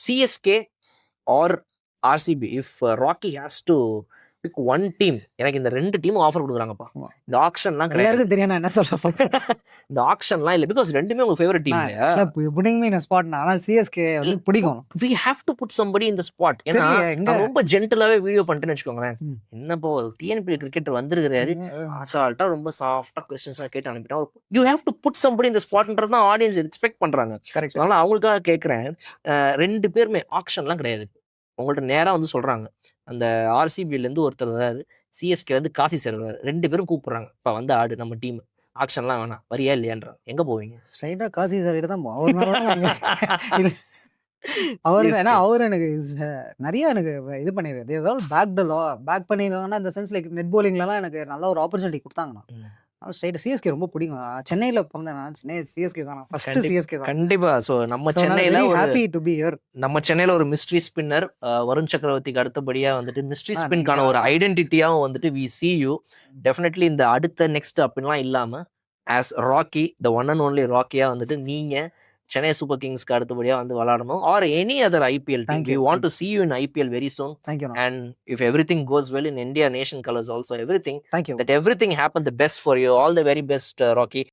CSK or RCB, if Rocky has to pick one team, எனக்கு இந்த 2 டீமும் offer கொடுக்குறாங்கப்பா. இந்த ஆக்ஷன்லாம் கிடையாது. எல்லாருக்கும் தெரியும் நான் என்ன சொல்ல இந்த ஆக்ஷன்லாம் இல்லை, பிகாஸ் ரெண்டுமே உங்க ஃபேவரட் டீம் இல்லையா? Pudding me spot. ஆனா சிஎஸ்கே வந்து பிடிக்கும். we have to put somebody in the spot. ஏன்னா நான் ரொம்ப ஜென்டலாவே வீடியோ பண்ணிட்டேன்னு வச்சுக்கோங்களேன். என்னப்போ டிஎன்பி கிரிக்கெட்டர் வந்திருக்கிறாரு, அசால்ட்டா ரொம்ப சாஃப்டா கொஸ்டின்ஸா கேட்டு அனுப்பிட்டா, you have to put somebody இந்த ஸ்பாட்ன்றது தான் ஆடியன்ஸ் எக்ஸ்பெக்ட் பண்றாங்க. கரெக்ட். அதனால அவங்களுக்காக கேட்கறேன். 2 பேருமே ஆக்ஷன்லாம் கிடையாது. உங்கள்ட்ட நேரா வந்து சொல்றாங்க, அந்த ஆர்சிபில இருந்து ஒருத்தர் வராரு, சிஎஸ்கே வந்து காசி சார் வராரு, 2 பேரும் கூப்பிடுறாங்க, இப்ப வந்து ஆடு நம்ம டீம், ஆக்ஷன்லாம் வேணாம், வரியா இல்லையான்றாங்க. எங்க போவீங்க? ஸ்ட்ரைட்டா காசி சார் கிட்ட தான் அவரு. ஏன்னா அவரு எனக்கு நிறைய எனக்கு இது பண்ணிருக்காரு. ஏதாவது பேக் பண்ணிருக்காங்கன்னா இந்த சென்ஸ் லைக் நெட் போலிங்லாம் எனக்கு நல்ல ஒரு ஆப்பர்ச்சுனிட்டி கொடுத்தாங்கண்ணா. ஸ்ட்ரைட்டா சிஎஸ்கே ரொம்ப பிடிக்கும். சென்னையில பிறந்தேன், சென்னை சிஎஸ்கே தான் ஃபர்ஸ்ட். சிஎஸ்கே தான் கண்டிப்பா. சோ நம்ம சென்னையில ஹாப்பி டு பீ ஹியர். நம்ம சென்னையில ஒரு மிஸ்ட்ரி ஸ்பின்னர் வருண் சக்கரவர்த்திக்கு அடுத்தபடியா வந்துட்டு மிஸ்ட்ரி ஸ்பின்கான ஒரு ஐடென்டிட்டியாவும் வந்துட்டு வி see you டெஃபினெட்லி இந்த அடுத்த நெக்ஸ்ட் அப்படின்லாம் இல்லாம as Rocky, the one and only ராக்கியா வந்துட்டு நீங்க சென்னை சூப்பர் கிங்ஸ்க்கு அடுத்தபடியா வந்து விளையாடணும், or any other IPL team. We want to see you in IPL very soon. Thank you. And if everything goes well in India nation colors also, everything, Thank you. that everything happen the best for you. All the very best, Rocky.